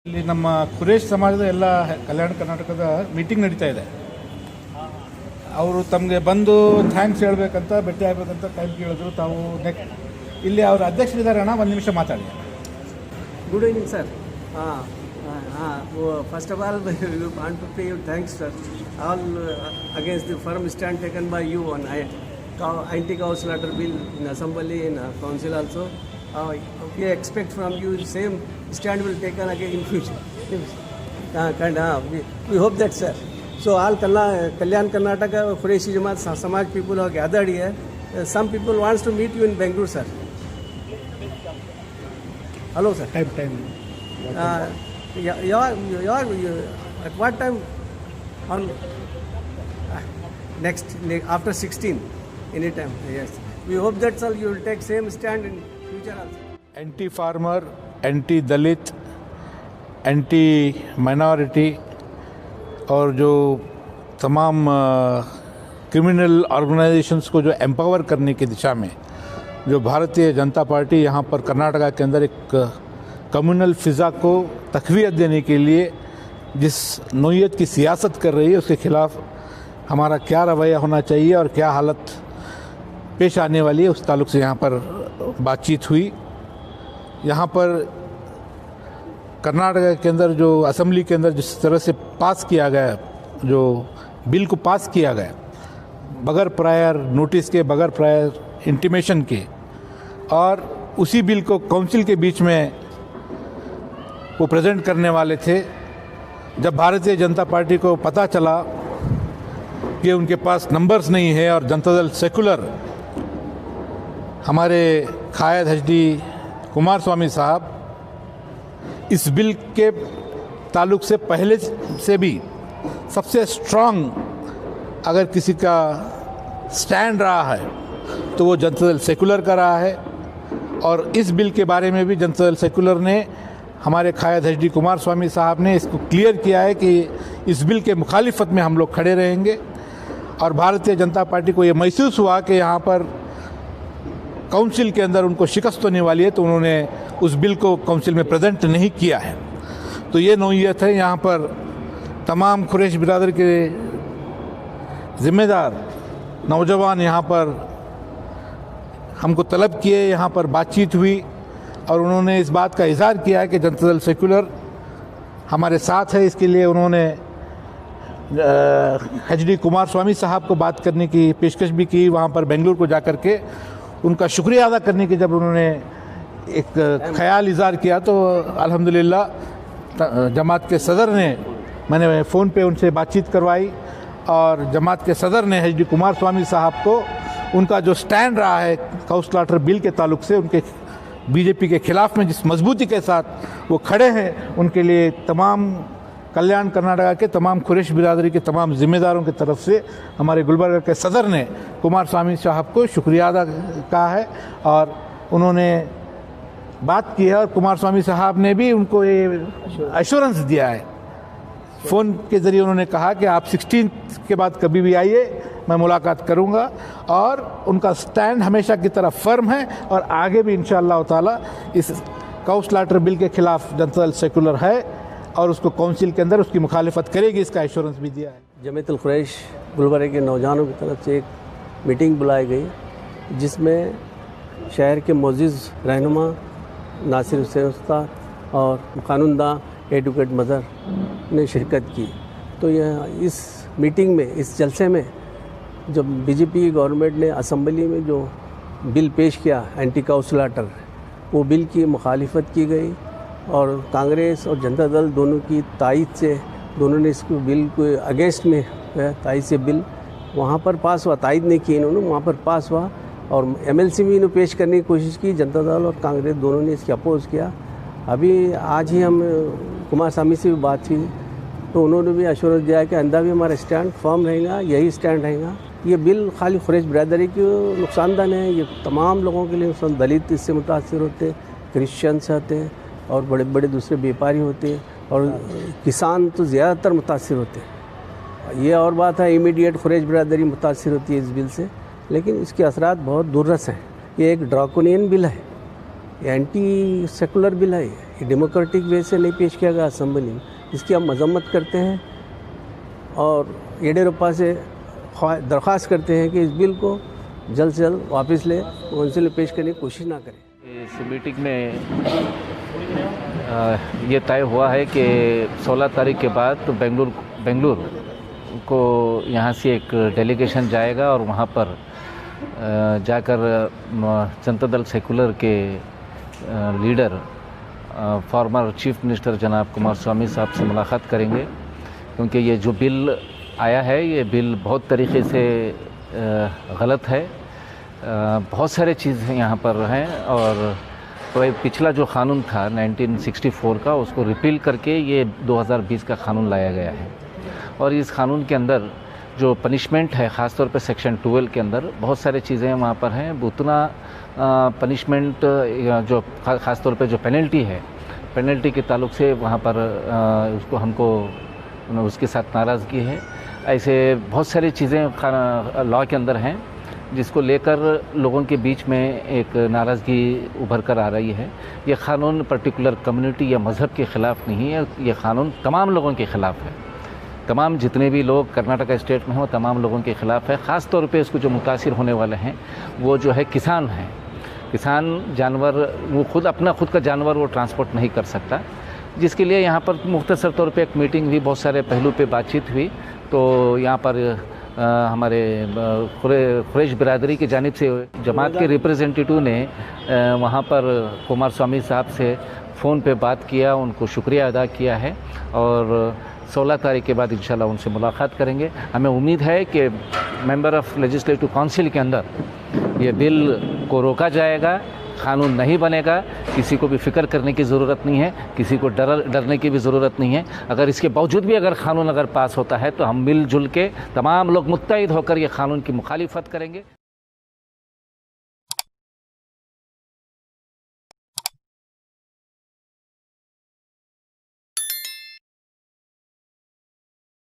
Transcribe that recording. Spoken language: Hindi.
ಇಲ್ಲಿ ನಮ್ಮ ಕುರೇಶ್ ಸಮಾಜದ ಎಲ್ಲ ಕಲ್ಯಾಣ ಕರ್ನಾಟಕದ ಮೀಟಿಂಗ್ ನಡೀತಾ ಇದೆ. ಅವರು ತಮಗೆ ಬಂದು ಥ್ಯಾಂಕ್ಸ್ ಹೇಳಬೇಕಂತ ಭೇಟಿ ಆಗಬೇಕಂತ ಟೈಮ್ ಕೇಳಿದ್ರು. ತಾವು ಇಲ್ಲಿ ಅವರ ಅಧ್ಯಕ್ಷರಿದ್ದಾರೆ ಅಣ್ಣ, ಒಂದು ನಿಮಿಷ ಮಾತಾಡಿ. Good evening sir. First of all want to pay you thanks sir all against the firm stand taken by you on anti-cow slaughter bill in assembly and council also. We expect from you the same stand will taken again in future. We hope that sir. So all Kalyan Karnataka Qureshi Jamaat Samaj people are gathered here. Some people wants to meet you in Bangalore sir. Hello sir. Time. At what time? On next after 16. Anytime, yes. We hope that sir you will take same stand in future also. Anti farmer, anti Dalit, anti minority और जो तमाम क्रिमिनल ऑर्गेनाइजेशंस को जो एम्पावर करने की दिशा में जो भारतीय जनता पार्टी यहाँ पर कर्नाटका के अंदर एक कम्युनल फ़िज़ा को तक़वियत देने के लिए जिस नोयत की सियासत कर रही है, उसके ख़िलाफ़ हमारा क्या रवैया होना चाहिए और क्या हालत पेश आने वाली है, उस ताल्लुक़ से यहाँ पर बातचीत हुई. यहाँ पर कर्नाटका के अंदर जो असेंबली के अंदर जिस तरह से पास किया गया, जो बिल को पास किया गया बगैर प्रायर नोटिस के, बगैर प्रायर इंटीमेशन के, और उसी बिल को काउंसिल के बीच में वो प्रेजेंट करने वाले थे. जब भारतीय जनता पार्टी को पता चला कि उनके पास नंबर्स नहीं है और जनता दल सेकुलर हमारे कायद एचडी कुमार स्वामी साहब इस बिल के ताल्लुक से पहले से भी सबसे स्ट्रांग अगर किसी का स्टैंड रहा है तो वो जनता दल सेकुलर का रहा है. और इस बिल के बारे में भी जनता दल सेकुलर ने, हमारे कायद एचडी कुमार स्वामी साहब ने इसको क्लियर किया है कि इस बिल के मुखालिफत में हम लोग खड़े रहेंगे. और भारतीय जनता पार्टी को ये महसूस हुआ कि यहाँ पर काउंसिल के अंदर उनको शिकस्त होने वाली है, तो उन्होंने उस बिल को काउंसिल में प्रेजेंट नहीं किया है. तो ये नौयत है. यहाँ पर तमाम कुरैश बिरादर के ज़िम्मेदार नौजवान यहाँ पर हमको तलब किए, यहाँ पर बातचीत हुई और उन्होंने इस बात का इज़हार किया है कि जनता दल सेकुलर हमारे साथ है. इसके लिए उन्होंने एचडी कुमार स्वामी साहब को बात करने की पेशकश भी की. वहाँ पर बेंगलुरु को जाकर के उनका शुक्रिया अदा करने की जब उन्होंने एक ख्याल इज़हार किया, तो अल्हम्दुलिल्लाह जमात के सदर ने, मैंने फ़ोन पे उनसे बातचीत करवाई और जमात के सदर ने एचडी कुमार स्वामी साहब को उनका जो स्टैंड रहा है काऊ स्लॉटर बिल के ताल्लुक से, उनके बीजेपी के ख़िलाफ़ में जिस मजबूती के साथ वो खड़े हैं, उनके लिए तमाम कल्याण कर्नाटका के तमाम कुरैश बिरादरी के तमाम ज़िम्मेदारों की तरफ से हमारे गुलबर्गा के सदर ने कुमार स्वामी साहब को शुक्रिया अदा कहा है और उन्होंने बात की है. और कुमार स्वामी साहब ने भी उनको ये एश्योरेंस दिया है, फ़ोन के ज़रिए उन्होंने कहा कि आप 16 के बाद कभी भी आइए, मैं मुलाकात करूंगा. और उनका स्टैंड हमेशा की तरह फर्म है और आगे भी इंशाअल्लाह ताला इस काऊ स्लॉटर बिल के ख़िलाफ़ जनता दल सेकुलर है और उसको काउंसिल के अंदर उसकी मुखालिफत करेगी, इसका एश्योरेंस भी दिया है. जमीयतुल कुरैश गुलबर्गा के नौजवानों की तरफ से एक मीटिंग बुलाई गई, जिसमें शहर के मोअज़्ज़िज़ रहनुमा नासिर हुसैन उस्ताद और कानूनदा एडवोकेट मदर ने शिरकत की. तो यह इस मीटिंग में, इस जलसे में, जब बीजेपी गवर्नमेंट ने असेंबली में जो बिल पेश किया एंटी काऊ स्लॉटर, वो बिल की मुखालिफत की गई और कांग्रेस और जनता दल दोनों की तायद से, दोनों ने इसको बिल को अगेंस्ट में तायद से बिल वहाँ पर पास हुआ. तायद नहीं की इन्होंने, वहाँ पर पास हुआ और एमएलसी में इन्होंने पेश करने की कोशिश की. जनता दल और कांग्रेस दोनों ने इसकी अपोज़ किया. अभी आज ही हम कुमार स्वामी से भी बात हुई, तो उन्होंने भी एश्योरेंस दिया है कि आइंदा भी हमारा स्टैंड फर्म रहेगा, यही स्टैंड रहेगा. ये बिल खाली कुरैश बिरादरी की नुकसानदान है, ये तमाम लोगों के लिए नुकसान. दलित इससे मुतासर होते, क्रिश्चियंस होते हैं और बड़े बड़े दूसरे व्यापारी होते हैं और किसान तो ज़्यादातर मुतासर होते हैं. ये और बात है, इमीडिएट कुरैश बिरादरी मुतासर होती है इस बिल से, लेकिन इसके असरात बहुत दुर्रस हैं. ये एक ड्रैकोनियन बिल है, एंटी सेकुलर बिल है. डेमोक्रेटिक वे से नहीं पेश किया गया असेंबली में, इसकी हम मजम्मत करते हैं और येडियुरप्पा से दरख्वास्त करते हैं कि इस बिल को जल्द से जल्द वापस ले काउंसिल में पेश करने की कोशिश ना करें। इस मीटिंग में ये तय हुआ है कि 16 तारीख के बाद तो बेंगलुरु को यहाँ से एक डेलीगेशन जाएगा और वहाँ पर जाकर जनता दल सेकुलर के लीडर फॉर्मर चीफ मिनिस्टर जनाब कुमार स्वामी साहब से मुलाकात करेंगे, क्योंकि ये जो बिल आया है ये बिल बहुत तरीके से गलत है। बहुत सारे चीज़ें यहाँ पर हैं और पिछला जो क़ानून था 1964 का उसको रिपील करके ये 2020 का क़ानून लाया गया है और इस क़ानून के अंदर जो पनिशमेंट है ख़ासतौर पे सेक्शन 12 के अंदर बहुत सारे चीज़ें वहाँ पर हैं। उतना पनिशमेंट जो ख़ासतौर पे जो पेनल्टी के ताल्लुक से वहाँ पर उसको हमको उसके साथ नाराज़गी है। ऐसे बहुत सारी चीज़ें लॉ के अंदर हैं जिसको लेकर लोगों के बीच में एक नाराज़गी उभर कर आ रही है। ये क़ानून पर्टिकुलर कम्युनिटी या मज़हब के ख़िलाफ़ नहीं है, ये क़ानून तमाम लोगों के ख़िलाफ़ है। तमाम जितने भी लोग कर्नाटका स्टेट में हैं वो तमाम लोगों के ख़िलाफ़ है। ख़ास तौर पे इसको जो मुतासिर होने वाले हैं वो जो है किसान हैं। किसान जानवर वो खुद का जानवर वो ट्रांसपोर्ट नहीं कर सकता, जिसके लिए यहाँ पर मुख्तसर तौर पे एक मीटिंग हुई, बहुत सारे पहलू पे बातचीत हुई। तो यहाँ पर हमारे कुरैश बिरादरी की जानिब से जमात के रिप्रेजेंटेटिव ने वहाँ पर कुमार स्वामी साहब से फ़ोन पे बात किया, उनको शुक्रिया अदा किया है और 16 तारीख के बाद इंशाल्लाह उनसे मुलाकात करेंगे। हमें उम्मीद है कि मेंबर ऑफ़ लेजिस्लेटिव काउंसिल के अंदर ये बिल को रोका जाएगा, क़ानून नहीं बनेगा। किसी को भी फ़िक्र करने की ज़रूरत नहीं है, किसी को डरने की भी ज़रूरत नहीं है। अगर इसके बावजूद भी अगर क़ानून पास होता है तो हम मिलजुल के तमाम लोग मुत्तहिद होकर ये क़ानून की मुखालिफत करेंगे।